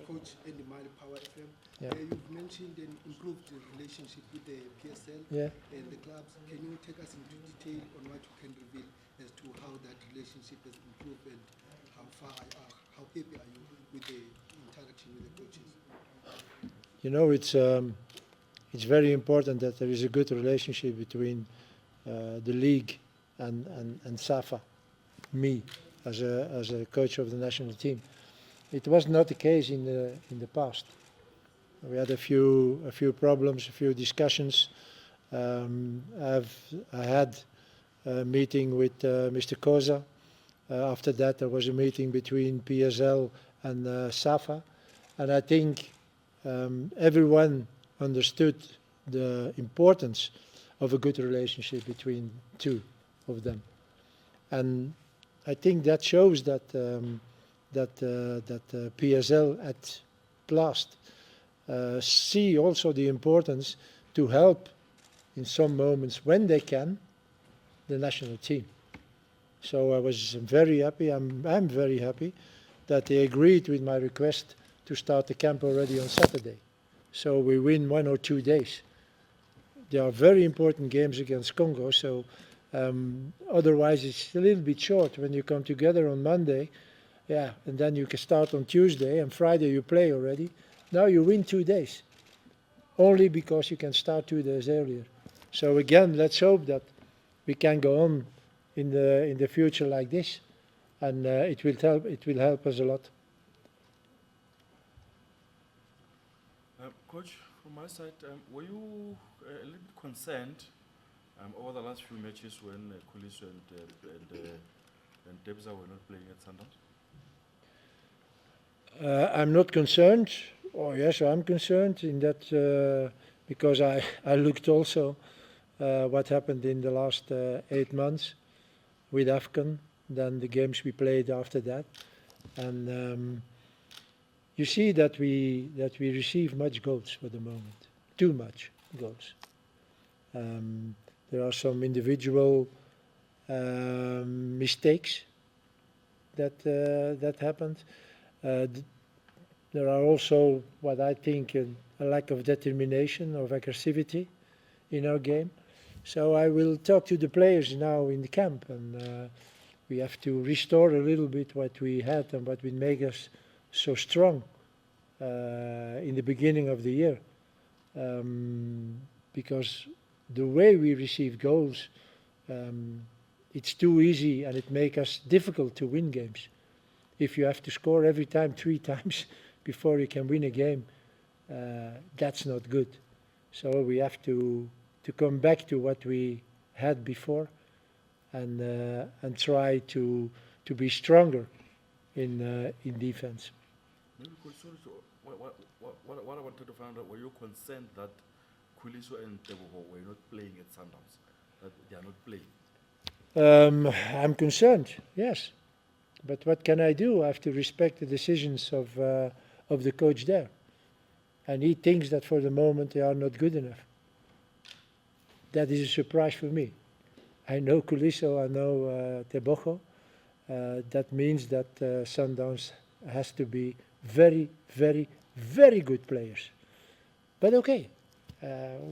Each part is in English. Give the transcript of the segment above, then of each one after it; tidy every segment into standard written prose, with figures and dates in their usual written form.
Coach Andy Mali, Power FM. Yeah. You've mentioned an improved relationship with the PSL and the clubs. Can you take us into detail on what you can reveal as to how that relationship has improved and how happy are you with the interaction with the coaches? You know, it's very important that there is a good relationship between the league and SAFA, me as a coach of the national team. It was not the case in the past. We had a few problems, a few discussions. I had a meeting with Mr. Koza. After that, there was a meeting between PSL and SAFA, and I think everyone understood the importance of a good relationship between two of them, and I think that shows that PSL at last see also the importance to help in some moments when they can the national team. So I was very happy. I'm very happy that they agreed with my request to start the camp already on Saturday. So we win 1 or 2 days. They are very important games against Congo. So otherwise it's a little bit short when you come together on Monday. Yeah, and then you can start on Tuesday and Friday you play already. Now you win 2 days, only because you can start 2 days earlier. So again, let's hope that we can go on in the future like this, and it will help us a lot. Coach, from my side, were you a little bit concerned over the last few matches when Kuliso and Tebza were not playing at Sundowns? I'm not concerned. Oh yes, I'm concerned in that because I looked also what happened in the last 8 months with AFCON, then the games we played after that, and you see that we receive much goals for the moment, too much goals. There are some individual mistakes that happened. There are also what I think a lack of determination, of aggressivity in our game. So I will talk to the players now in the camp, and we have to restore a little bit what we had and what would make us so strong in the beginning of the year. Because the way we receive goals, it's too easy and it makes us difficult to win games. If you have to score every time 3 times before you can win a game, that's not good. So we have to come back to what we had before, and try to be stronger in defense. Maybe, sorry, so what I wanted to find out, were you concerned that Kuliso and Teboho were not playing at Sundowns, that they are not playing? I'm concerned, yes. But what can I do? I have to respect the decisions of the coach there. And he thinks that for the moment they are not good enough. That is a surprise for me. I know Kuliso, I know Teboho. That means that Sundowns has to be very, very, very good players. But okay,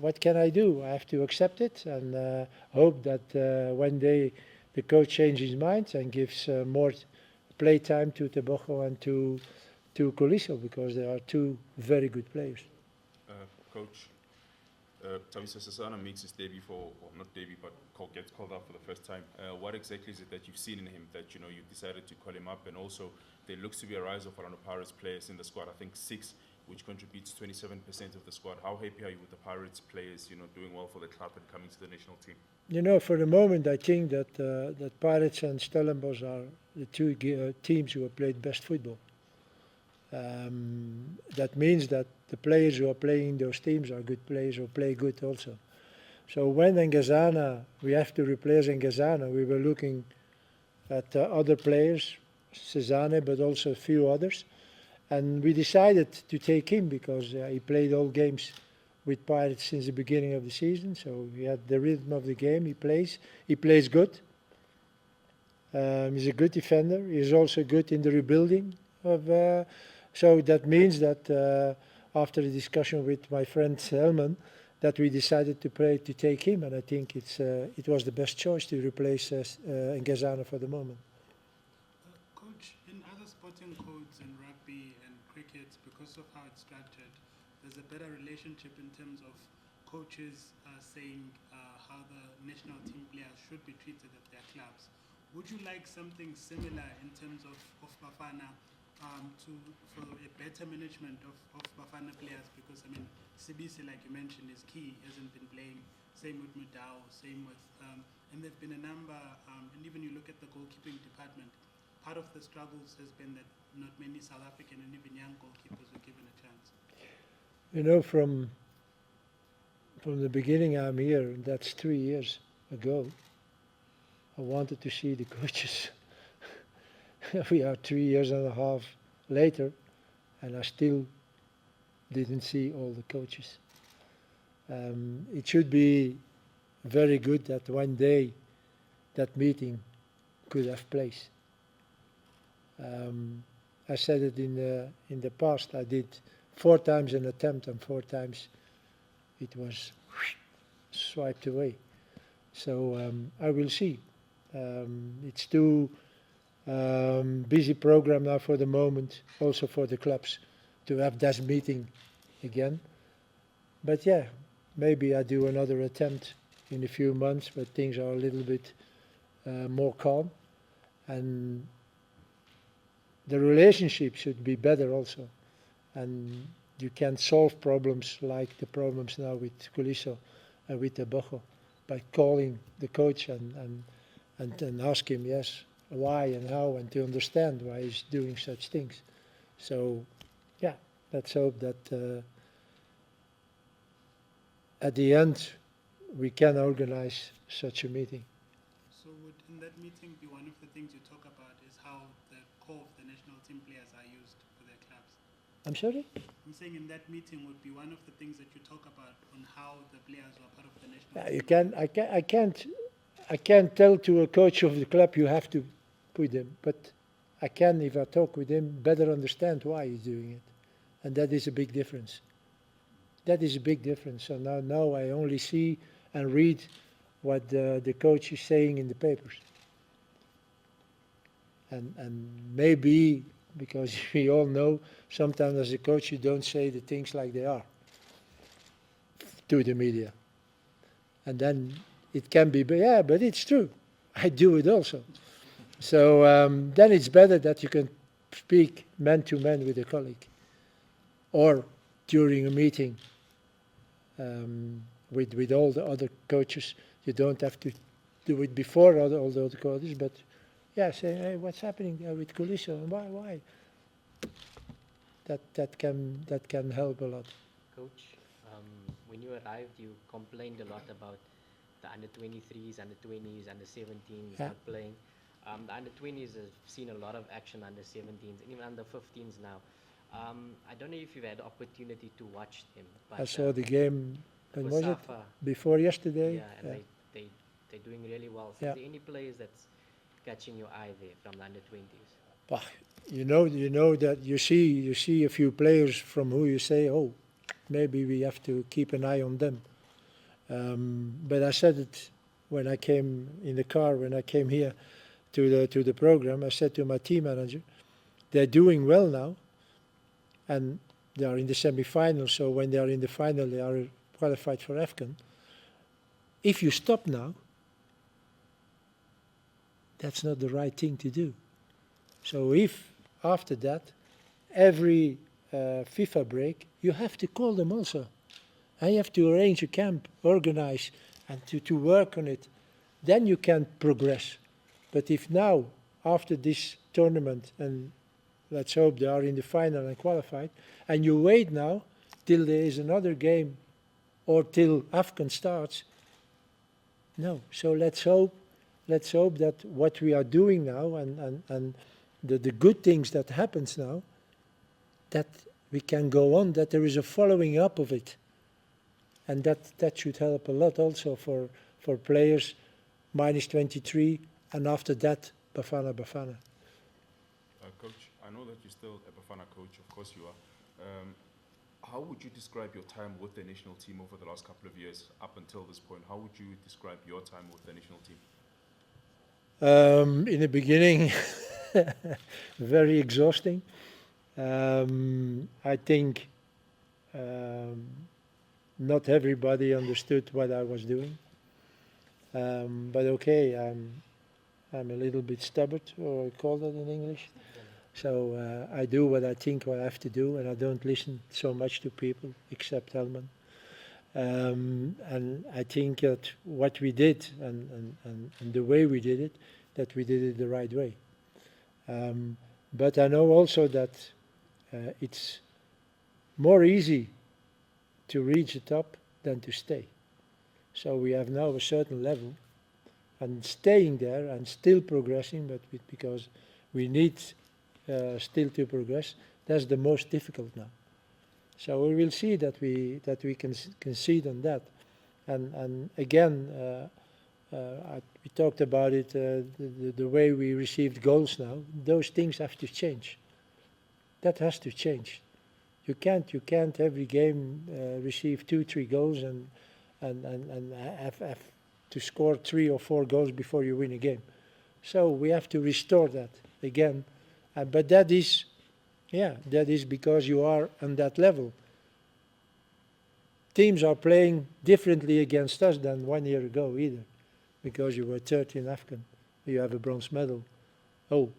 what can I do? I have to accept it and hope that one day the coach changes his mind and gives more play time to Teboho and to Kuliso, because they are 2 very good players. Coach, Tebza Sasana makes his debut not debut, but gets called up for the first time. What exactly is it that you've seen in him that you decided to call him up? And also, there looks to be a rise of Orlando Pirates players in the squad. I think 6, which contributes 27% of the squad. How happy are you with the Pirates players, doing well for the club and coming to the national team? For the moment, I think that Pirates and Stellenbosch are the 2 teams who have played best football. That means that the players who are playing those teams are good players who play good also. So when Ngazana, we have to replace Ngazana, we were looking at other players, Cezanne, but also a few others. And we decided to take him because he played all games with Pirates since the beginning of the season. So he had the rhythm of the game. He plays good. He's a good defender. He's also good in the rebuilding of So that means that after the discussion with my friend Selman, that we decided to take him, and I think it was the best choice to replace Ngezana for the moment. Coach, in other sporting codes in rugby and cricket, because of how it's structured, there's a better relationship in terms of coaches saying how the national team players should be treated at their clubs. Would you like something similar in terms of Bafana for a better management of Bafana players? Because, I mean, Sibisi, like you mentioned, is key, hasn't been playing. Same with Mudau, same with, and there have been a number, and even you look at the goalkeeping department, part of the struggles has been that not many South African and even young goalkeepers were given a chance. You know, from the beginning I'm here, that's 3 years ago, I wanted to see the coaches. We are 3 years and a half later, and I still didn't see all the coaches. It should be very good that one day that meeting could have place. I said it in the past. I did 4 times an attempt, and 4 times it was swiped away. So I will see. It's too busy program now for the moment, also for the clubs, to have that meeting again. But yeah, maybe I do another attempt in a few months, but things are a little bit more calm, and the relationship should be better also. And you can solve problems like the problems now with Kuliso and with Tebza by calling the coach and ask him, yes, why and how, and to understand why he's doing such things. So, yeah, let's hope that at the end we can organize such a meeting. So would in that meeting be one of the things you talk about is how the core of the national team players are used for their clubs? I'm sorry? I'm saying in that meeting would be one of the things that you talk about on how the players were part of the national Yeah, team. you can. I can't tell to a coach of the club you have to put him, but I can, if I talk with him, better understand why he's doing it, and that is a big difference. That is a big difference. So now I only see and read what the coach is saying in the papers, and maybe because we all know sometimes as a coach you don't say the things like they are to the media, and then it can be, yeah, but it's true. I do it also. So then it's better that you can speak man to man with a colleague, or during a meeting with all the other coaches. You don't have to do it before all the other coaches, but yeah, say, hey, what's happening there with Kuliso and why? That can help a lot. Coach, when you arrived, you complained a lot about the under-23s, under-20s, under-17s not playing. The under-20s have seen a lot of action, under-17s, and even under-15s now. I don't know if you've had the opportunity to watch them. But, I saw the game, when was it? Safa. Before yesterday? Yeah, and they're doing really well. So Yeah. is there any players that's catching your eye there from the under-20s? Bah, you know that you see a few players from who you say, oh, maybe we have to keep an eye on them. But I said it when I came in the car, when I came here to the program. I said to my team manager, they're doing well now, and they are in the semi-final. So when they are in the final, they are qualified for AFCON. If you stop now, that's not the right thing to do. So if after that, every FIFA break, you have to call them also. And you have to arrange a camp, organize, and to work on it. Then you can progress. But if now, after this tournament, and let's hope they are in the final and qualified, and you wait now till there is another game or till AFCON starts, no. So let's hope that what we are doing now and the good things that happens now, that we can go on, that there is a following up of it. And that should help a lot also for players minus 23, and after that, Bafana Bafana. Coach, I know that you're still a Bafana coach, of course you are. How would you describe your time with the national team over the last couple of years up until this point? How would you describe your time with the national team? In the beginning, very exhausting. I think not everybody understood what I was doing. But okay, I'm a little bit stubborn, or I call that in English. So I do what I think I have to do, and I don't listen so much to people except Helman. And I think that what we did and the way we did it, that we did it the right way. But I know also that it's more easy to reach the top than to stay. So we have now a certain level, and staying there and still progressing, but because we need still to progress, that's the most difficult now. So we will see that we can concede on that, and again we talked about it, the way we received goals now. Those things have to change. That has to change. You can't every game receive 2-3 goals and have to score 3 or 4 goals before you win a game. So we have to restore that again, but that is because you are on that level. Teams are playing differently against us than 1 year ago either, because you were third in AFCON. You have a bronze medal. Oh,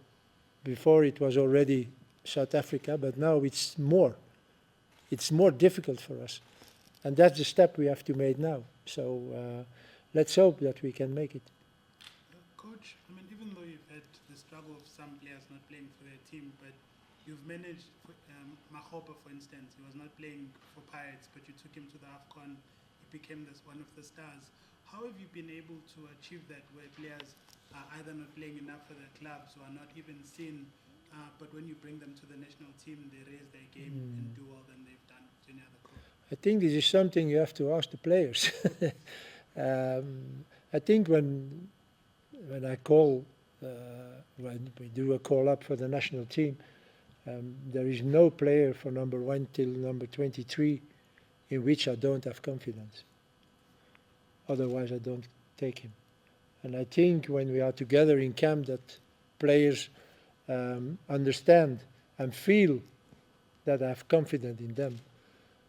before it was already South Africa, but now it's more. It's more difficult for us. And that's the step we have to make now. So let's hope that we can make it. Coach, I mean, even though you've had the struggle of some players not playing for their team, but you've managed, Mahopa, for instance, he was not playing for Pirates, but you took him to the AFCON, he became one of the stars. How have you been able to achieve that, where players are either not playing enough for their clubs or are not even seen, but when you bring them to the national team, they raise their game and do well than they've done to any other coach? I think this is something you have to ask the players. I think when I call, when we do a call up for the national team, there is no player from number 1 till number 23 in which I don't have confidence. Otherwise I don't take him. And I think when we are together in camp, that players understand and feel that I have confidence in them.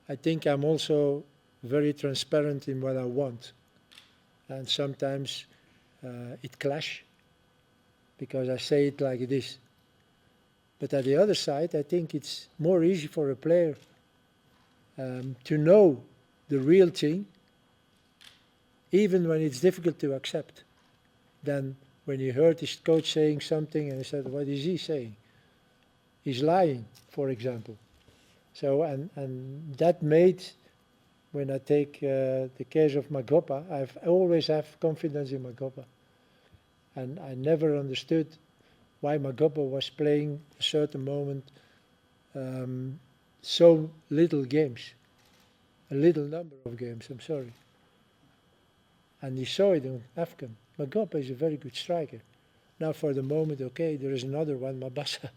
I think I'm also very transparent in what I want. And sometimes it clashes because I say it like this. But at the other side, I think it's more easy for a player to know the real thing, even when it's difficult to accept, than when he heard his coach saying something and he said, what is he saying? He's lying, for example. So, and that made, when I take the case of Magopa, I've always have confidence in Magopa. And I never understood why Magopa was playing a certain moment so little games, a little number of games, I'm sorry. And he saw it in AFCON. Magopa is a very good striker. Now for the moment, okay, there is another one, Mabasa.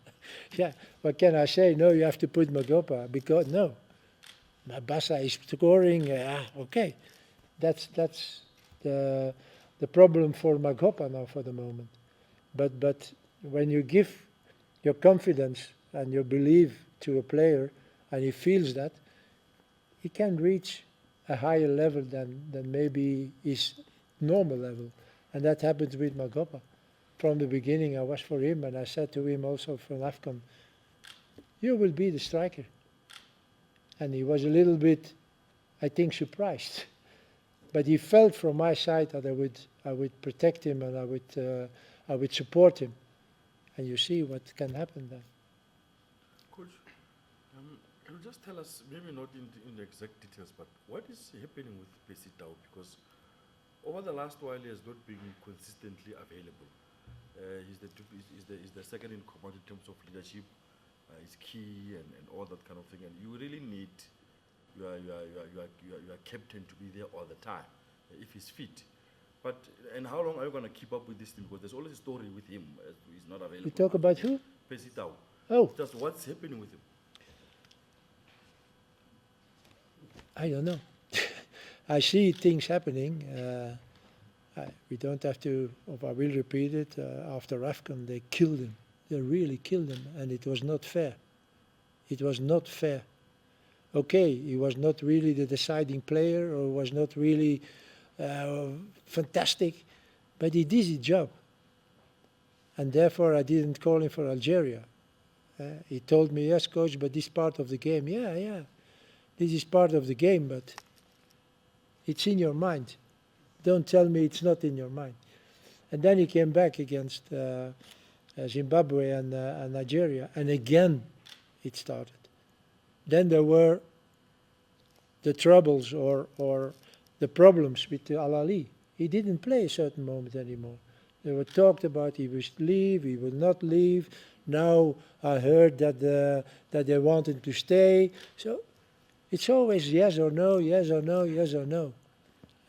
Yeah, what can I say? No, you have to put Magopa, because no, Mabasa is scoring. Okay, that's the problem for Magopa now for the moment. But when you give your confidence and your belief to a player, and he feels that, he can reach a higher level than maybe his normal level, and that happened with Magopa. From the beginning, I was for him, and I said to him also from AFCON, you will be the striker. And he was a little bit, I think, surprised. But he felt from my side that I would protect him and I would support him. And you see what can happen then. Coach, can you just tell us, maybe not in the exact details, but what is happening with Percy Tau? Because over the last while, he has not been consistently available. He's the second in command in terms of leadership. He's key and all that kind of thing. And you really need your captain to be there all the time if he's fit. But and how long are you going to keep up with this thing? Because there's always a story with him. He's not available. You talk about who? Percy Tau. Oh, Just what's happening with him? I don't know. I see things happening. We don't have to, or I will repeat it, after AFCON they killed him. They really killed him, and it was not fair. It was not fair. Okay, he was not really the deciding player, or was not really fantastic, but he did his job. And therefore I didn't call him for Algeria. He told me, yes, coach, but this part of the game. Yeah, this is part of the game, but it's in your mind. Don't tell me it's not in your mind. And then he came back against Zimbabwe and Nigeria, and again it started. Then there were the troubles or the problems with Al Ali. He didn't play a certain moment anymore. They were talked about he would leave, he would not leave. Now I heard that they wanted to stay. So it's always yes or no, yes or no, yes or no.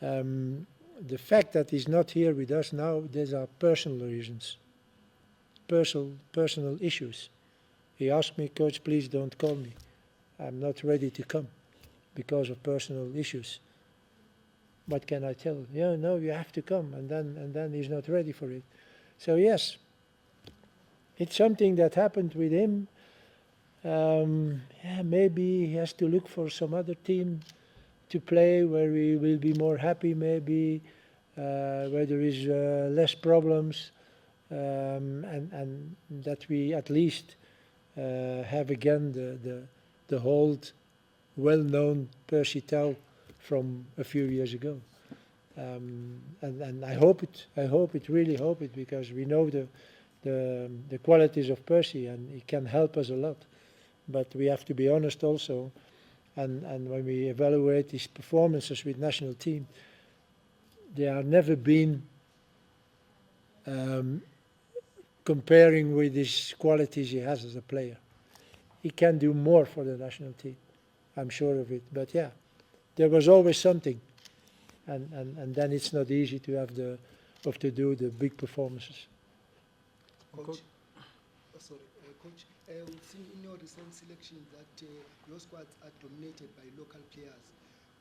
The fact that he's not here with us now, these are personal reasons, personal issues. He asked me, coach, please don't call me. I'm not ready to come because of personal issues. What can I tell? Yeah, no, you have to come, and then he's not ready for it. So yes, it's something that happened with him. Yeah, maybe he has to look for some other team to play where we will be more happy, maybe where there is less problems, and that we at least have again the old, well-known Percy Tau from a few years ago. And I hope it, really hope it, because we know the qualities of Percy, and he can help us a lot. But we have to be honest also, and when we evaluate his performances with national team, they have never been comparing with his qualities he has as a player. He can do more for the national team, I'm sure of it. But yeah, there was always something, and then it's not easy to have to do the big performances. Coach, Coach, we've seen in your recent selection that your squads are dominated by local players.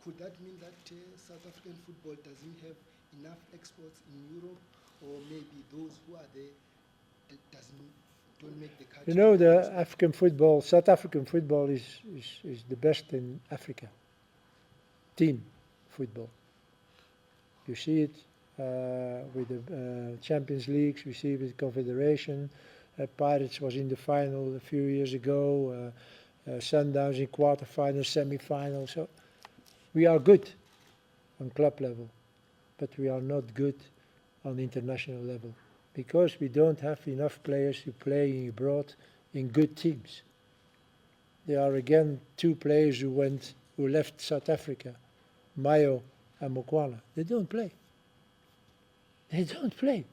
Could that mean that South African football doesn't have enough exports in Europe, or maybe those who are there don't make the cut? You know, the African football, South African football is the best in Africa. Team football. You see it with the Champions Leagues, we see it with Confederation. Pirates was in the final a few years ago. Sundowns in quarterfinals, semi-finals. So we are good on club level, but we are not good on international level because we don't have enough players to play abroad in good teams. There are again two players who left South Africa, Mayo and Mokwana. They don't play. They don't play.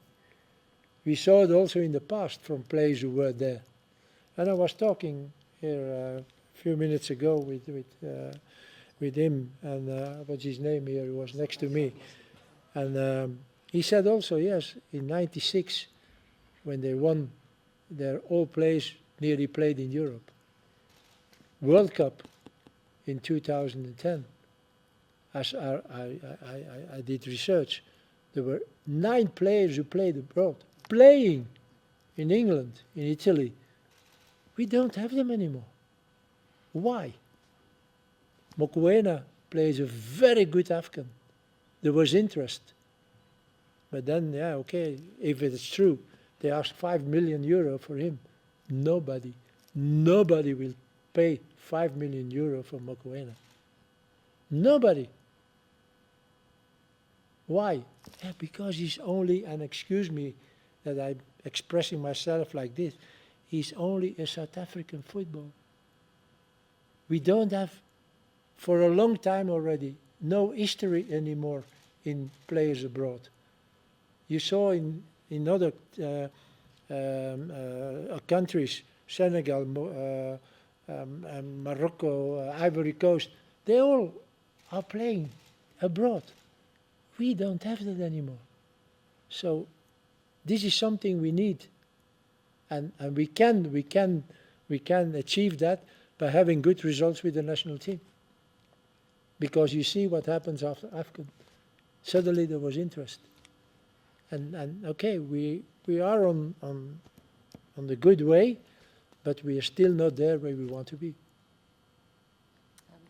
We saw it also in the past from players who were there. And I was talking here a few minutes ago with him, and what's his name here, who was next to me. And he said also, yes, in '96, when they won, their all players nearly played in Europe. World Cup in 2010, as I did research, there were 9 players who played abroad, playing in England, in Italy. We don't have them anymore. Why? Mokoena plays a very good Afghan. There was interest. But then, yeah, okay, if it's true, they asked €5 million for him. Nobody will pay €5 million for Mokoena. Nobody. Why? Yeah, because he's only, and excuse me that I'm expressing myself like this, he's only a South African football. We don't have, for a long time already, no history anymore in players abroad. You saw in other countries, Senegal, Morocco, Ivory Coast, they all are playing abroad. We don't have that anymore. So this is something we need, and we can We can achieve that by having good results with the national team. Because you see what happens after AFCON. Suddenly there was interest. And okay, we are on the good way, but we are still not there where we want to be.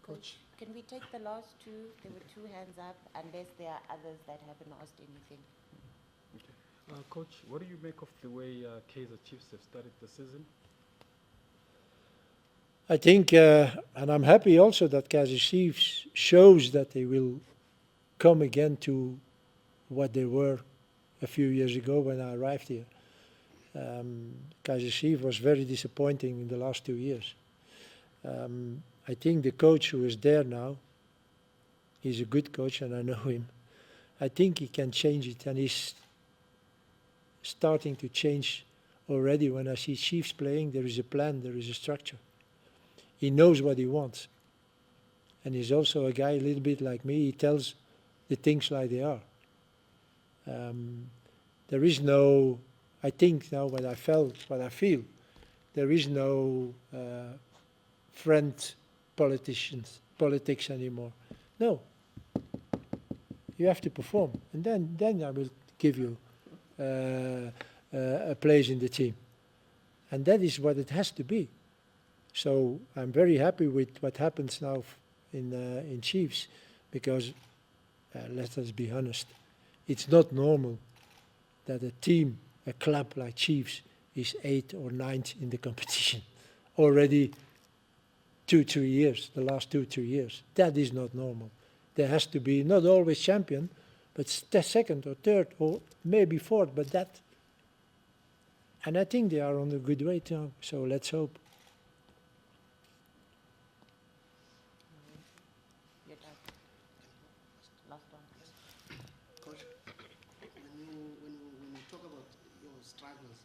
Coach, can we take the last two? There were two hands up, unless there are others that haven't asked anything. Coach, what do you make of the way Kaizer Chiefs have started the season? I think, and I'm happy also that Kaizer Chiefs shows that they will come again to what they were a few years ago when I arrived here. Kaizer Chiefs was very disappointing in the last 2 years. I think the coach who is there now, he's a good coach and I know him. I think he can change it, and he's starting to change already. When I see Chiefs playing, there is a plan, there is a structure. He knows what he wants. And he's also a guy a little bit like me. He tells the things like they are. There is no, I think now what I feel, there is no friend politics anymore. No. You have to perform. And then I will give you a place in the team. And that is what it has to be. So I'm very happy with what happens now in Chiefs, because let us be honest, it's not normal that a team, a club like Chiefs, is 8th or 9th in the competition already 2-3 years, the last 2-3 years. That is not normal. There has to be not always champion, but second or third or maybe fourth, but that. And I think they are on a good way now, so let's hope. You're done. Last one. Coach, when you talk about your struggles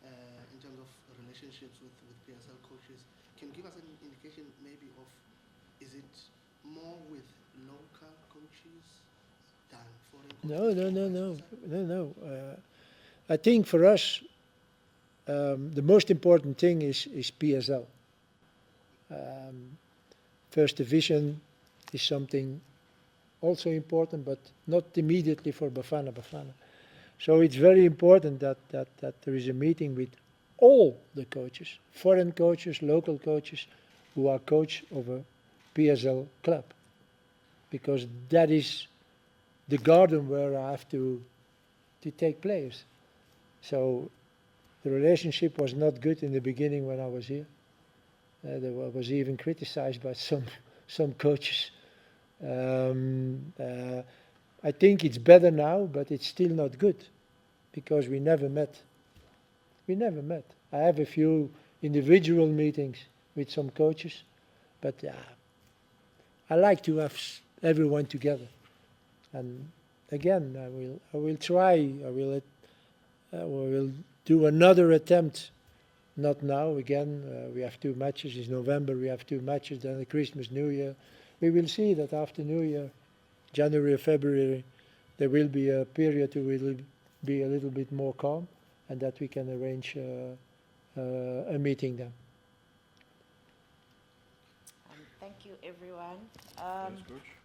in terms of relationships with PSL coaches, can you give us an indication maybe of, is it more with local coaches than foreign coaches? No. I think for us, the most important thing is PSL. First division is something also important, but not immediately for Bafana Bafana. So it's very important that there is a meeting with all the coaches, foreign coaches, local coaches, who are coach of a PSL club. Because that is the garden where I have to take players. So the relationship was not good in the beginning when I was here. I was even criticized by some coaches. I think it's better now, but it's still not good, because we never met. I have a few individual meetings with some coaches, but I like to have everyone together. And again, I will try. I will do another attempt. Not now. Again, we have 2 matches. It's November. We have 2 matches. Then the Christmas, New Year. We will see that after New Year, January or February, there will be a period where we will be a little bit more calm, and that we can arrange a meeting then. Thank you, everyone. Thanks, Coach.